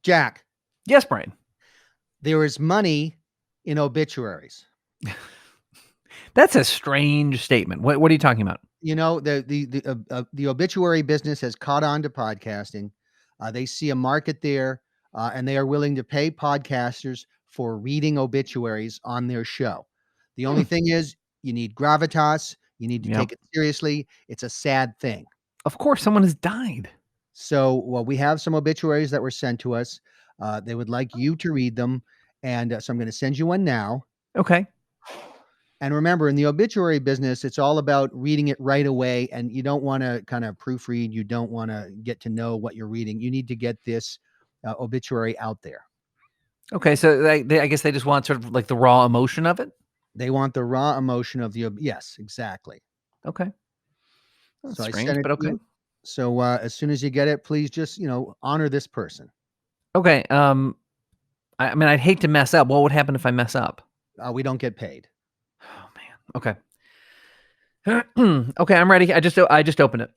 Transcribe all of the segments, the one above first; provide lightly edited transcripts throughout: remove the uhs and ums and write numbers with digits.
Jack, Yes, Brian. there is money in obituaries. That's a strange statement. What are you talking about? You know, the obituary business has caught on to podcasting. They see a market there, and they are willing to pay podcasters for reading obituaries on their show. The only thing is, you need gravitas. You need to Yep. take it seriously. It's a sad thing. Of course, someone has died. So, well, we have some obituaries that were sent to us. They would like you to read them, and so I'm going to send you one now. Okay. And remember, in the obituary business, it's all about reading it right away, and you don't want to kind of proofread. You don't want to get to know what you're reading. You need to get this obituary out there. Okay, so I guess they just want sort of like the raw emotion of it. They want the raw emotion of the yes, exactly. Okay. That's So I strange, sent it but to okay. you. So as soon as you get it, please just honor this person. Okay. I mean, I'd hate to mess up. What would happen if I mess up? We don't get paid. Oh man. Okay. Okay, I'm ready. I just opened it.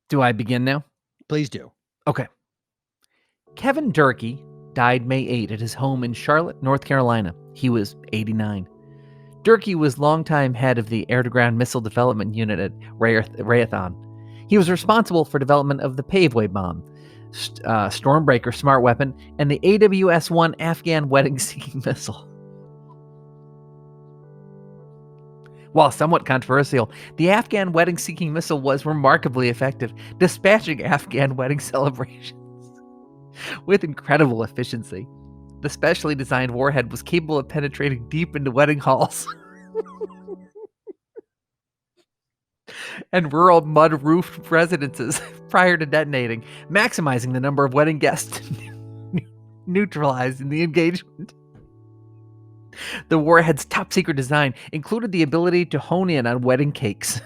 Do I begin now? Please do. Okay. Kevin Durkee died May 8 at his home in Charlotte, North Carolina. He was 89. Durkee was longtime head of the air-to-ground missile development unit at Raytheon. He was responsible for development of the Paveway bomb, Stormbreaker smart weapon, and the AWS-1 Afghan wedding-seeking missile. While somewhat controversial, the Afghan wedding-seeking missile was remarkably effective, dispatching Afghan wedding celebrations with incredible efficiency. The specially designed warhead was capable of penetrating deep into wedding halls and rural mud-roofed residences prior to detonating, maximizing the number of wedding guests neutralized in the engagement. The warhead's top-secret design included the ability to hone in on wedding cakes.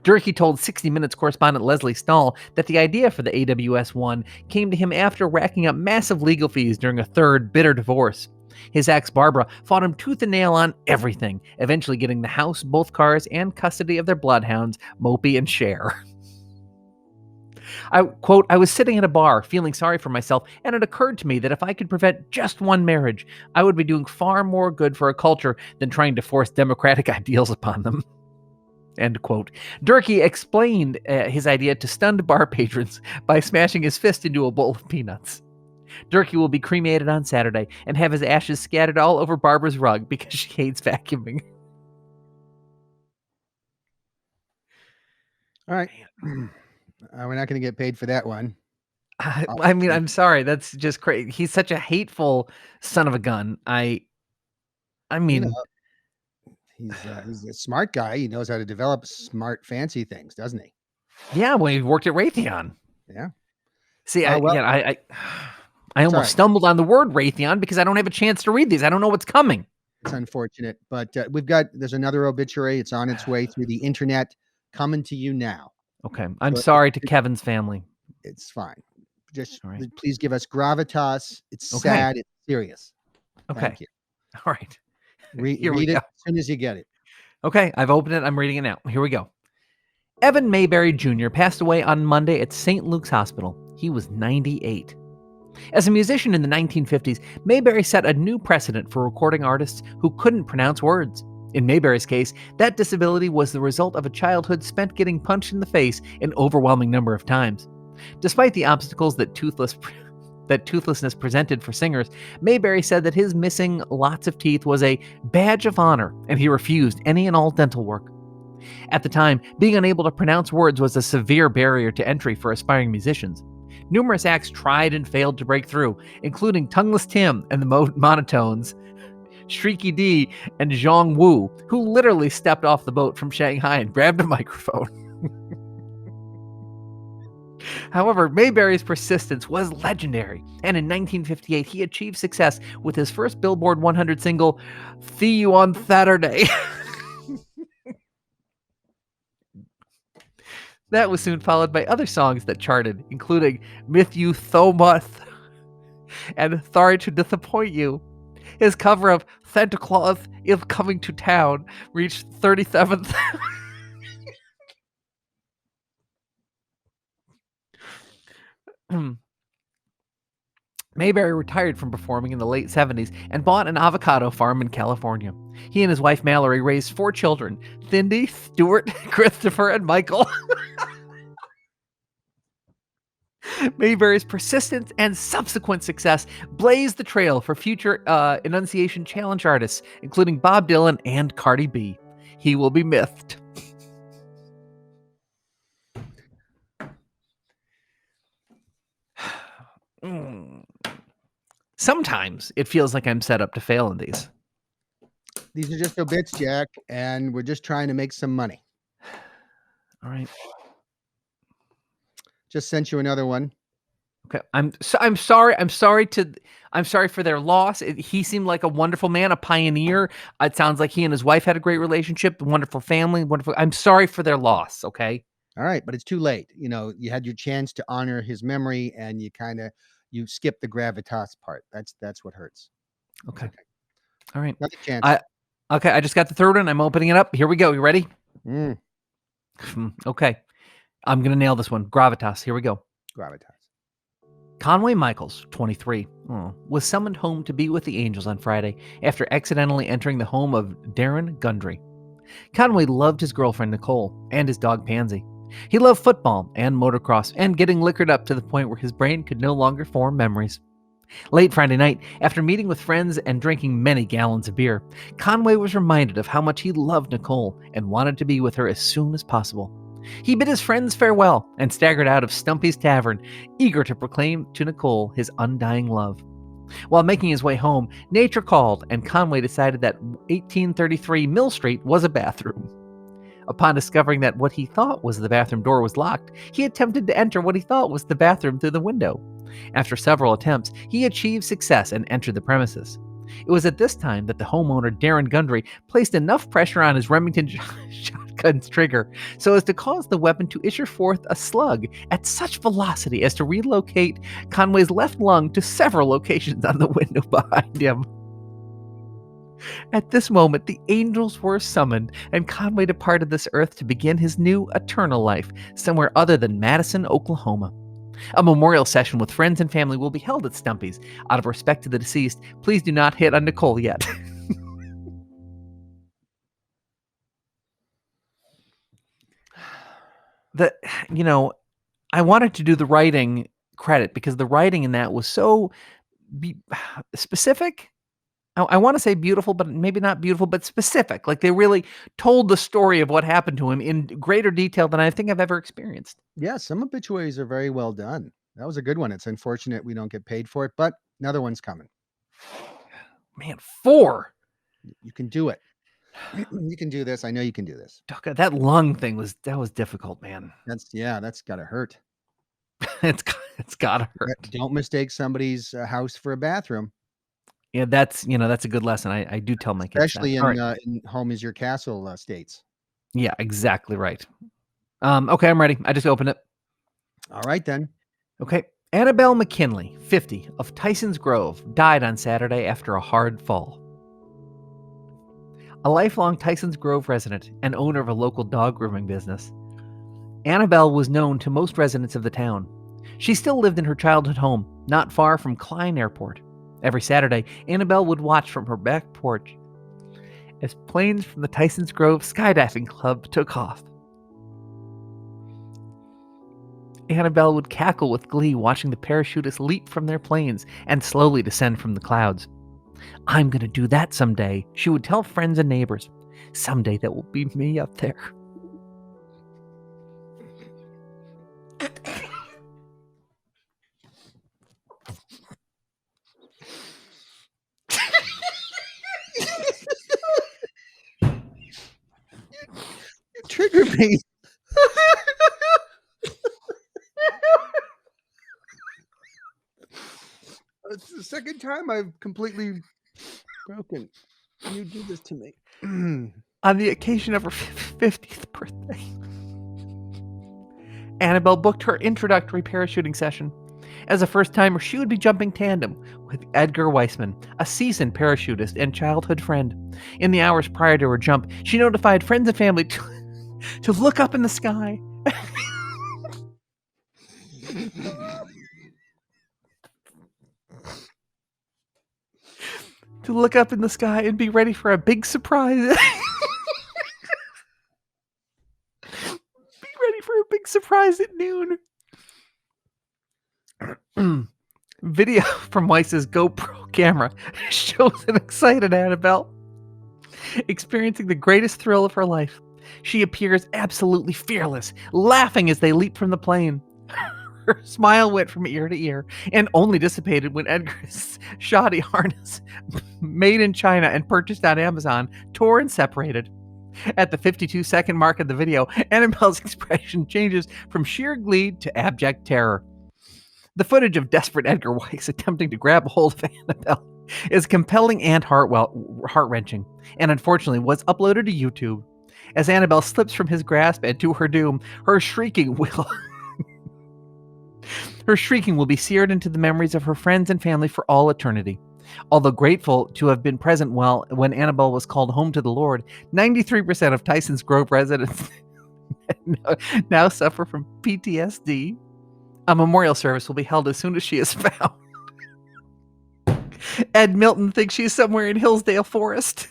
Durkee told 60 Minutes correspondent Leslie Stahl that the idea for the AWS-1 came to him after racking up massive legal fees during a third bitter divorce. His ex, Barbara, fought him tooth and nail on everything, eventually getting the house, both cars, and custody of their bloodhounds, Mopey and Cher. I was sitting at a bar, feeling sorry for myself, and it occurred to me that if I could prevent just one marriage, I would be doing far more good for a culture than trying to force democratic ideals upon them. End quote. Durkee explained his idea to stunned bar patrons by smashing his fist into a bowl of peanuts. Durkee will be cremated on Saturday and have his ashes scattered all over Barbara's rug because she hates vacuuming. All right. We're not going to get paid for that one. I mean, I'm sorry. That's just crazy. He's such a hateful son of a gun. I mean, he's a smart guy. He knows how to develop smart, fancy things, doesn't he? Yeah, well, he worked at Raytheon. Yeah. See, I almost stumbled on the word Raytheon because I don't have a chance to read these. I don't know what's coming. It's unfortunate, but there's another obituary. It's on its way through the internet, coming to you now. Okay. I'm sorry to Kevin's family. It's fine. Just please give us gravitas. It's Okay. sad. It's serious. Okay. Thank you. All right. Read it as soon as you get it. Okay. I've opened it. I'm reading it now. Here we go. Evan Mayberry Jr. passed away on Monday at St. Luke's Hospital. He was 98. As a musician in the 1950s, Mayberry set a new precedent for recording artists who couldn't pronounce words. In Mayberry's case, that disability was the result of a childhood spent getting punched in the face an overwhelming number of times. Despite the obstacles that toothlessness presented for singers, Mayberry said that his missing lots of teeth was a badge of honor, and he refused any and all dental work. At the time, being unable to pronounce words was a severe barrier to entry for aspiring musicians. Numerous acts tried and failed to break through, including Tongueless Tim and the Monotones, Shrieky D, and Zhong Wu, who literally stepped off the boat from Shanghai and grabbed a microphone. However, Mayberry's persistence was legendary, and in 1958 he achieved success with his first Billboard 100 single, "See You on Saturday." That was soon followed by other songs that charted, including "Miss You So Much" and "Sorry to Disappoint You." His cover of "Santa Claus is Coming to Town" reached 37th. Mayberry retired from performing in the late 70s and bought an avocado farm in California. He and his wife Mallory raised 4 children: Cindy, Stuart, Christopher, and Michael. Mayberry's persistence and subsequent success blazed the trail for future Enunciation Challenge artists, including Bob Dylan and Cardi B. He will be missed. Sometimes it feels like I'm set up to fail in these. These are just obits, Jack, and we're just trying to make some money. All right. Just sent you another one. Okay. I'm sorry. I'm sorry for their loss. He seemed like a wonderful man, a pioneer. It sounds like he and his wife had a great relationship, wonderful family, wonderful. I'm sorry for their loss. Okay. All right, but it's too late. You know, you had your chance to honor his memory, and you skipped the gravitas part. That's what hurts. Okay. All right. Another chance. I just got the third one. I'm opening it up. Here we go. You ready? Okay. I'm gonna nail this one. Gravitas. Here we go. Gravitas. Conway Michaels, 23, was summoned home to be with the angels on Friday after accidentally entering the home of Darren Gundry. Conway loved his girlfriend Nicole and his dog Pansy. He loved football and motocross and getting liquored up to the point where his brain could no longer form memories. Late Friday night, after meeting with friends and drinking many gallons of beer, Conway was reminded of how much he loved Nicole and wanted to be with her as soon as possible. He bid his friends farewell and staggered out of Stumpy's Tavern, eager to proclaim to Nicole his undying love. While making his way home, nature called, and Conway decided that 1833 Mill Street was a bathroom. Upon discovering that what he thought was the bathroom door was locked, he attempted to enter what he thought was the bathroom through the window. After several attempts, he achieved success and entered the premises. It was at this time that the homeowner, Darren Gundry, placed enough pressure on his Remington shotgun's trigger so as to cause the weapon to issue forth a slug at such velocity as to relocate Conway's left lung to several locations on the window behind him. At this moment, the angels were summoned, and Conway departed this earth to begin his new eternal life somewhere other than Madison, Oklahoma. A memorial session with friends and family will be held at Stumpy's. Out of respect to the deceased, please do not hit on Nicole yet. I wanted to do the writing credit because the writing in that was so specific. I want to say beautiful, but maybe not beautiful, but specific. Like they really told the story of what happened to him in greater detail than I think I've ever experienced. Yeah, some obituaries are very well done. That was a good one. It's unfortunate we don't get paid for it, but another one's coming. Man, 4. You can do it. You can do this. I know you can do this. That lung thing was difficult, man. That's gotta hurt. it's gotta hurt. Don't mistake somebody's house for a bathroom. Yeah, that's a good lesson. I do tell my kids, especially in home is your castle states. Yeah, exactly right. Okay, I'm ready. I just opened it. All right then. Okay. Annabelle McKinley, 50, of Tyson's Grove, died on Saturday after a hard fall. A lifelong Tyson's Grove resident and owner of a local dog grooming business, Annabelle was known to most residents of the town. She still lived in her childhood home, not far from Klein Airport. Every Saturday, Annabelle would watch from her back porch as planes from the Tyson's Grove Skydiving Club took off. Annabelle would cackle with glee watching the parachutists leap from their planes and slowly descend from the clouds. "I'm going to do that someday," she would tell friends and neighbors. "Someday that will be me up there." You trigger me. It's the second time I've completely broken. You do this to me. On the occasion of her 50th birthday, Annabelle booked her introductory parachuting session. As a first-timer, she would be jumping tandem with Edgar Weissman, a seasoned parachutist and childhood friend. In the hours prior to her jump, she notified friends and family to look up in the sky to look up in the sky and be ready for a big surprise. Be ready for a big surprise at noon. Video from Weiss's GoPro camera shows an excited Annabelle experiencing the greatest thrill of her life. She appears absolutely fearless, laughing as they leap from the plane. Her smile went from ear to ear and only dissipated when Edgar's shoddy harness, made in China and purchased on Amazon, tore and separated. At the 52-second mark of the video, Annabelle's expression changes from sheer glee to abject terror. The footage of desperate Edgar Weiss attempting to grab a hold of Annabelle is compelling and heart-wrenching, and unfortunately was uploaded to YouTube. As Annabelle slips from his grasp and to her doom, her shrieking will be seared into the memories of her friends and family for all eternity. Although grateful to have been present when Annabelle was called home to the Lord, 93% of Tyson's Grove residents now suffer from PTSD. A memorial service will be held as soon as she is found. Ed Milton thinks she's somewhere in Hillsdale Forest.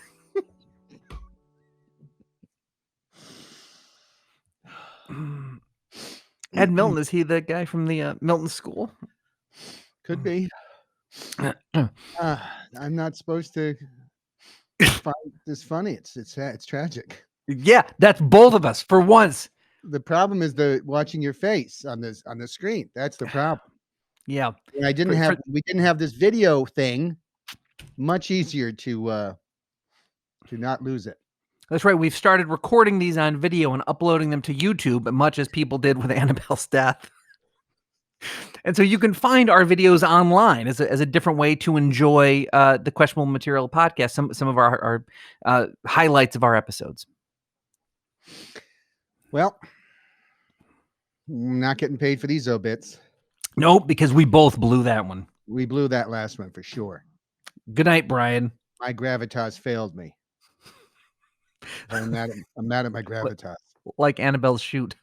Ed Milton, is he the guy from the Milton School? Could be. I'm not supposed to find this funny. It's tragic. Yeah, that's both of us for once. The problem is watching your face on the screen. That's the problem. Yeah. And we didn't have this video thing. Much easier to not lose it. That's right. We've started recording these on video and uploading them to YouTube, much as people did with Annabelle's death. And so you can find our videos online as a different way to enjoy the Questionable Material podcast, some of our highlights of our episodes. Well, I'm not getting paid for these obits. Nope, because we both blew that one. We blew that last one for sure. Good night, Brian. My gravitas failed me. I'm mad at my gravitas. Like Annabelle's shoot.